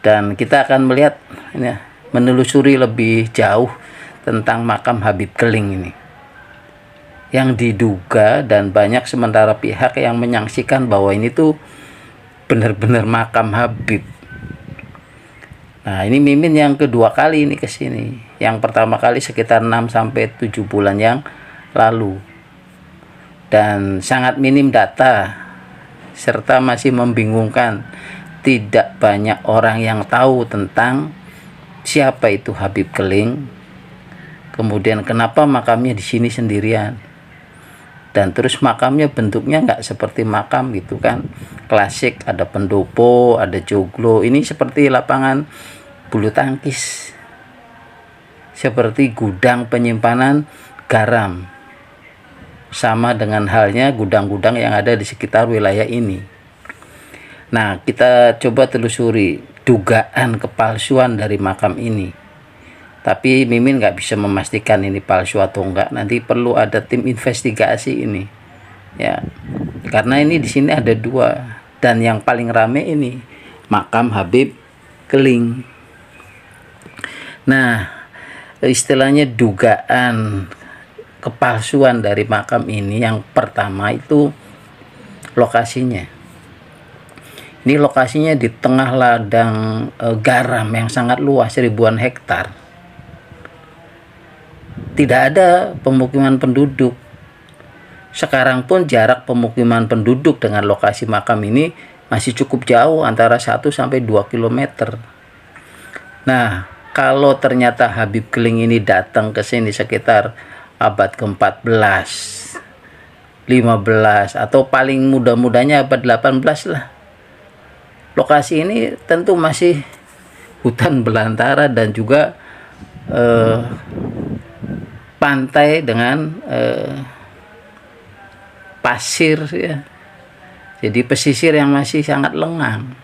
Dan kita akan melihat ini, menelusuri lebih jauh tentang makam Habib Keling ini, yang diduga dan banyak sementara pihak yang menyaksikan bahwa ini tuh benar-benar makam Habib. Nah, ini Mimin yang kedua kali ini ke sini. Yang pertama kali sekitar 6 sampai 7 bulan yang lalu. Dan sangat minim data serta masih membingungkan. Tidak banyak orang yang tahu tentang siapa itu Habib Keling. Kemudian kenapa makamnya di sini sendirian. Dan terus makamnya bentuknya nggak seperti makam gitu kan, klasik, ada pendopo, ada joglo. Ini seperti lapangan bulu tangkis, seperti gudang penyimpanan garam, sama dengan halnya gudang-gudang yang ada di sekitar wilayah ini. Nah, kita coba telusuri dugaan kepalsuan dari makam ini. Tapi Mimin nggak bisa memastikan ini palsu atau enggak. Nanti perlu ada tim investigasi ini, ya. Karena ini di sini ada 2, dan yang paling rame ini makam Habib Keling. Nah, istilahnya dugaan kepalsuan dari makam ini, yang pertama itu lokasinya. Ini lokasinya di tengah ladang garam yang sangat luas, ribuan hektar. Tidak ada pemukiman penduduk. Sekarang pun jarak pemukiman penduduk dengan lokasi makam ini masih cukup jauh, antara 1 sampai 2 km. Nah, kalau ternyata Habib Keling ini datang ke sini sekitar abad ke-14, 15, atau paling mudah-mudahnya abad 18 lah. Lokasi ini tentu masih hutan belantara dan juga pantai dengan pasir, ya. Jadi pesisir yang masih sangat lengang.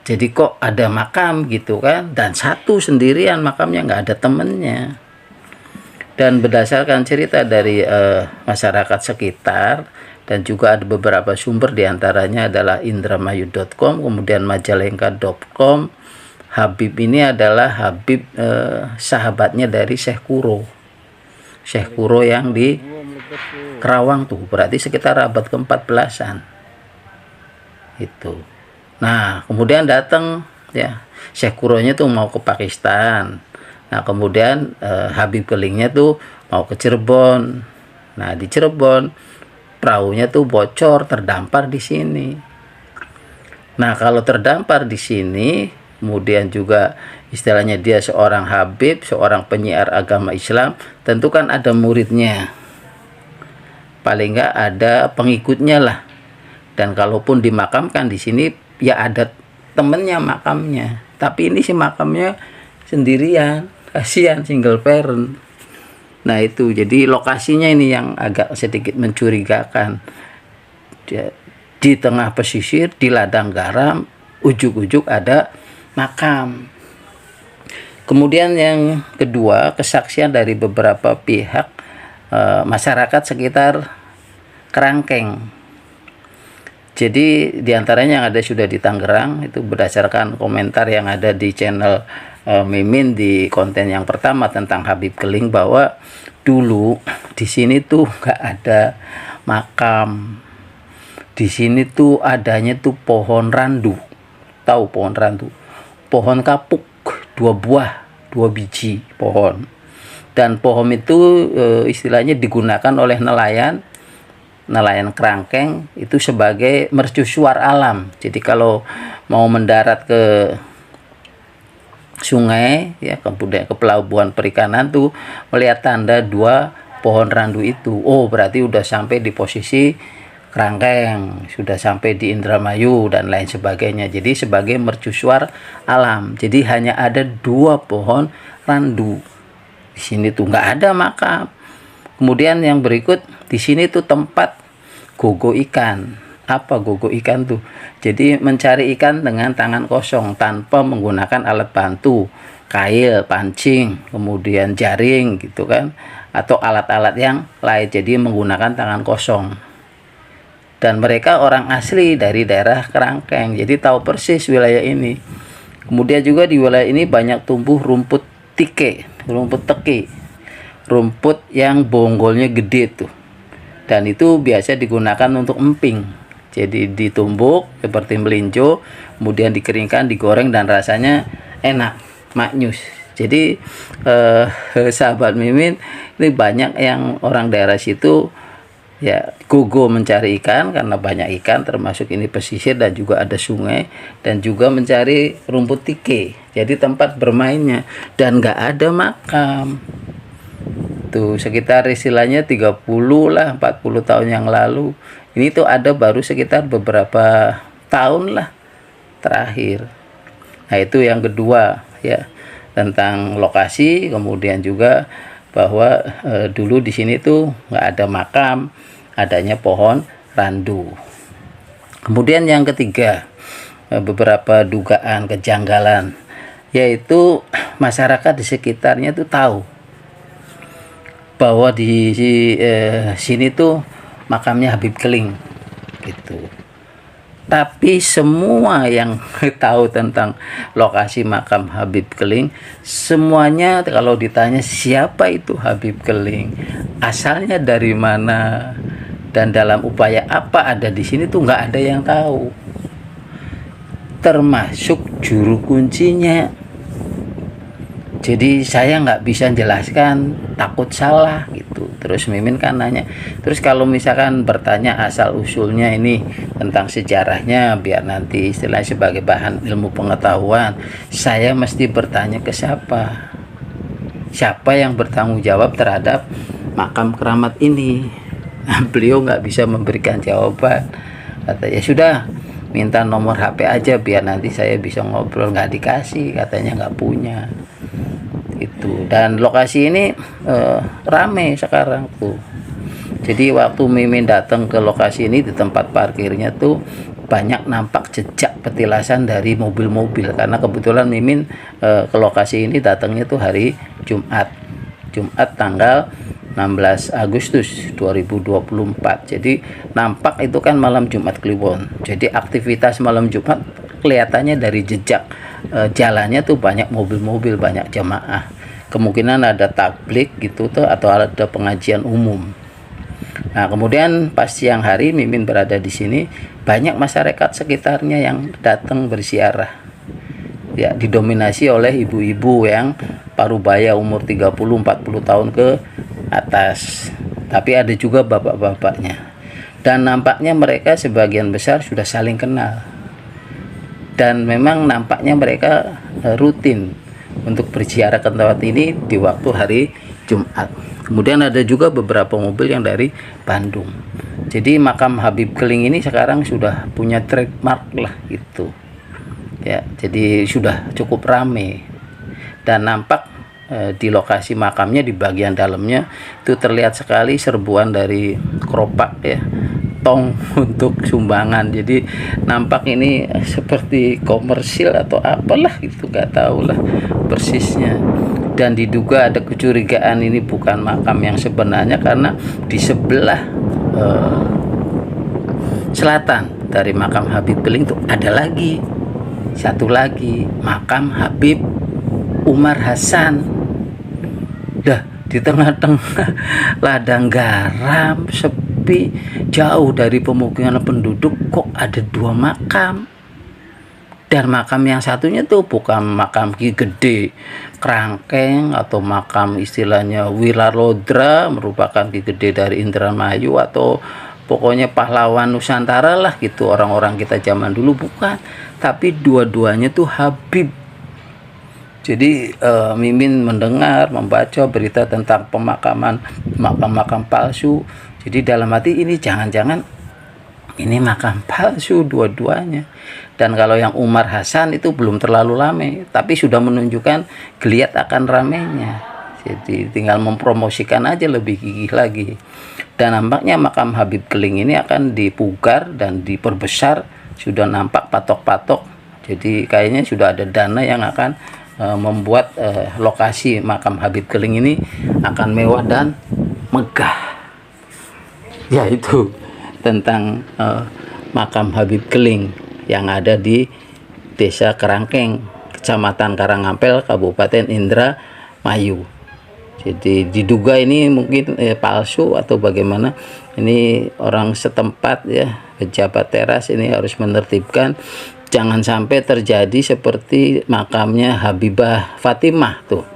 Jadi kok ada makam gitu kan, dan satu sendirian makamnya, nggak ada temennya. Dan berdasarkan cerita dari masyarakat sekitar, dan juga ada beberapa sumber, diantaranya adalah indramayu.com, kemudian majalengka.com, Habib ini adalah Habib sahabatnya dari Syekh Kuro. Syekh Kuro yang di Kerawang tuh, berarti sekitar abad ke-14-an. Itu. Nah, kemudian datang, ya, Syekh Kuronya tuh mau ke Pakistan. Nah, kemudian Habib Kelingnya tuh mau ke Cirebon. Nah, di Cirebon perahunya tuh bocor, terdampar di sini. Nah, kalau terdampar di sini, kemudian juga istilahnya dia seorang Habib, seorang penyiar agama Islam, tentu kan ada muridnya, paling nggak ada pengikutnya lah. Dan kalaupun dimakamkan di sini, ya ada temennya makamnya. Tapi ini si makamnya sendirian, kasihan, single parent. Nah itu, jadi lokasinya ini yang agak sedikit mencurigakan. Di tengah pesisir, di ladang garam, ujuk-ujuk ada makam. Kemudian yang kedua, kesaksian dari beberapa pihak masyarakat sekitar Kerangkeng. Jadi diantaranya yang ada sudah di Tangerang, itu berdasarkan komentar yang ada di channel Mimin di konten yang pertama tentang Habib Keling, bahwa dulu di sini tuh nggak ada makam. Di sini tuh adanya tuh pohon randu. Tahu pohon randu? Pohon kapuk, 2 buah, 2 biji pohon. Dan pohon itu istilahnya digunakan oleh nelayan Kerangkeng itu sebagai mercusuar alam. Jadi kalau mau mendarat ke sungai, ya, kemudian ke pelabuhan perikanan tuh melihat tanda 2 pohon randu itu, oh berarti udah sampai di posisi Kerangkeng, sudah sampai di Indramayu dan lain sebagainya. Jadi sebagai mercusuar alam. Jadi hanya ada 2 pohon randu di sini tuh, nggak ada makam. Kemudian yang berikut, di sini tuh tempat gogo ikan. Apa gogo ikan tuh? Jadi mencari ikan dengan tangan kosong tanpa menggunakan alat bantu, kail, pancing, kemudian jaring gitu kan, atau alat-alat yang lain. Jadi menggunakan tangan kosong. dan mereka orang asli dari daerah Kerangkeng, jadi tahu persis wilayah ini. Kemudian juga di wilayah ini banyak tumbuh rumput teke, rumput yang bonggolnya gede tuh, dan itu biasa digunakan untuk emping. Jadi ditumbuk seperti melinjo, kemudian dikeringkan, digoreng, dan rasanya enak, maknyus. Jadi sahabat Mimin, ini banyak yang orang daerah situ ya gogo mencari ikan karena banyak ikan, termasuk ini pesisir dan juga ada sungai, dan juga mencari rumput tike, jadi tempat bermainnya, dan nggak ada makam tuh. Sekitar istilahnya 30 lah 40 tahun yang lalu, ini tuh ada baru sekitar beberapa tahun lah terakhir. Nah itu yang kedua ya, tentang lokasi. Kemudian juga bahwa dulu di sini tuh nggak ada makam, adanya pohon randu. Kemudian yang ketiga, beberapa dugaan kejanggalan, yaitu masyarakat di sekitarnya tuh tahu bahwa di sini tuh makamnya Habib Keling gitu. Tapi semua yang tahu tentang lokasi makam Habib Keling, semuanya kalau ditanya siapa itu Habib Keling, asalnya dari mana, dan dalam upaya apa ada di sini tuh nggak ada yang tahu, termasuk juru kuncinya. Jadi saya nggak bisa jelaskan, takut salah gitu. Terus Mimin kan nanya, terus kalau misalkan bertanya asal usulnya ini tentang sejarahnya, biar nanti istilahnya sebagai bahan ilmu pengetahuan, saya mesti bertanya ke siapa? Siapa yang bertanggung jawab terhadap makam keramat ini? Nah, beliau nggak bisa memberikan jawaban. Kata ya sudah, minta nomor HP aja biar nanti saya bisa ngobrol. Nggak dikasih, katanya nggak punya itu. Dan lokasi ini rame sekarang tuh. Jadi waktu Mimin datang ke lokasi ini, di tempat parkirnya tuh banyak nampak jejak petilasan dari mobil-mobil, karena kebetulan Mimin ke lokasi ini datangnya tuh hari Jumat tanggal 16 Agustus 2024. Jadi nampak itu kan malam Jumat Kliwon. Jadi aktivitas malam Jumat kelihatannya dari jejak jalannya tuh banyak mobil-mobil, banyak jamaah. Kemungkinan ada takblik gitu tuh, atau ada pengajian umum. Nah, kemudian pas siang hari Mimin berada di sini, banyak masyarakat sekitarnya yang datang berziarah. Ya, didominasi oleh ibu-ibu yang parubaya umur 30-40 tahun ke atas. Tapi ada juga bapak-bapaknya. Dan nampaknya mereka sebagian besar sudah saling kenal. Dan memang nampaknya mereka rutin untuk berziarah ke tempat ini di waktu hari Jumat. Kemudian ada juga beberapa mobil yang dari Bandung. Jadi makam Habib Keling ini sekarang sudah punya trademark lah gitu. Ya, jadi sudah cukup ramai. Dan nampak di lokasi makamnya, di bagian dalamnya itu terlihat sekali serbuan dari keropak ya, tong untuk sumbangan. Jadi nampak ini seperti komersil atau apalah itu, nggak tahu lah persisnya. Dan diduga ada kecurigaan ini bukan makam yang sebenarnya, karena di sebelah selatan dari makam Habib Keling itu ada lagi satu lagi makam Habib Umar Hasan. Dah di tengah-tengah ladang garam sepi, jauh dari pemukiman penduduk, kok ada dua makam. Dan makam yang satunya tuh bukan makam Ki Gede Kerangkeng atau makam istilahnya Wilarodra, merupakan Ki Gede dari Indramayu atau pokoknya pahlawan Nusantara lah gitu, orang-orang kita zaman dulu, bukan. Tapi dua-duanya tuh Habib. Jadi Mimin mendengar, membaca berita tentang pemakaman makam-makam palsu. Jadi dalam hati ini jangan-jangan ini makam palsu dua-duanya. Dan kalau yang Umar Hasan itu belum terlalu ramai, tapi sudah menunjukkan geliat akan ramainya. Jadi tinggal mempromosikan aja lebih gigih lagi. Dan nampaknya makam Habib Keling ini akan dipugar dan diperbesar. Sudah nampak patok-patok. Jadi kayaknya sudah ada dana yang akan membuat lokasi makam Habib Keling ini akan mewah dan megah. Ya itu. tentang makam Habib Keling yang ada di Desa Kerangkeng, Kecamatan Karangampel, Kabupaten Indramayu. Jadi diduga ini mungkin palsu atau bagaimana. Ini orang setempat ya, pejabat teras ini harus menertibkan jangan sampai terjadi seperti makamnya Habibah Fatimah tuh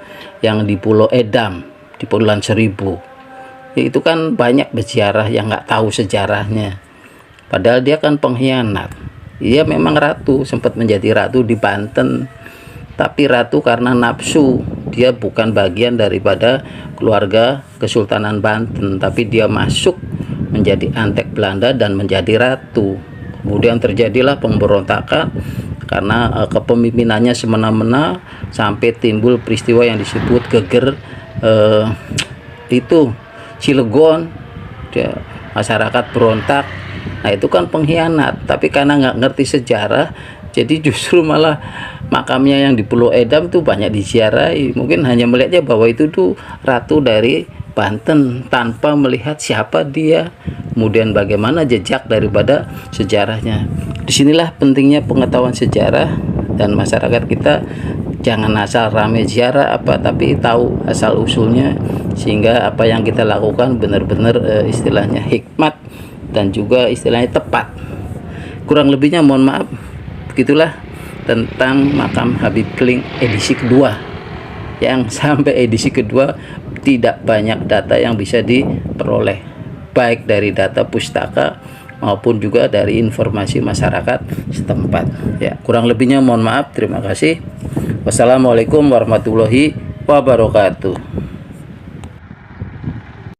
yang di Pulau Edam, di Kepulauan Seribu. Itu kan banyak berziarah yang nggak tahu sejarahnya, padahal dia kan pengkhianat. Ia memang ratu, sempat menjadi ratu di Banten, tapi ratu karena nafsu. Dia bukan bagian daripada keluarga Kesultanan Banten, tapi dia masuk menjadi antek Belanda dan menjadi ratu. Kemudian terjadilah pemberontakan karena kepemimpinannya semena-mena, sampai timbul peristiwa yang disebut geger itu Cilegon, masyarakat berontak. Nah itu kan pengkhianat, tapi karena nggak ngerti sejarah, jadi justru malah makamnya yang di Pulau Edam tuh banyak diziarahi. Mungkin hanya melihatnya bahwa itu tuh ratu dari Banten tanpa melihat siapa dia, kemudian bagaimana jejak daripada sejarahnya. Disinilah pentingnya pengetahuan sejarah, dan masyarakat kita jangan asal rame ziarah tapi tahu asal usulnya, sehingga apa yang kita lakukan benar-benar istilahnya hikmat dan juga istilahnya tepat. Kurang lebihnya mohon maaf. Begitulah tentang makam Habib Keling edisi kedua, yang sampai edisi kedua tidak banyak data yang bisa diperoleh, baik dari data pustaka maupun juga dari informasi masyarakat setempat. Ya, kurang lebihnya mohon maaf. Terima kasih. Wassalamualaikum warahmatullahi wabarakatuh.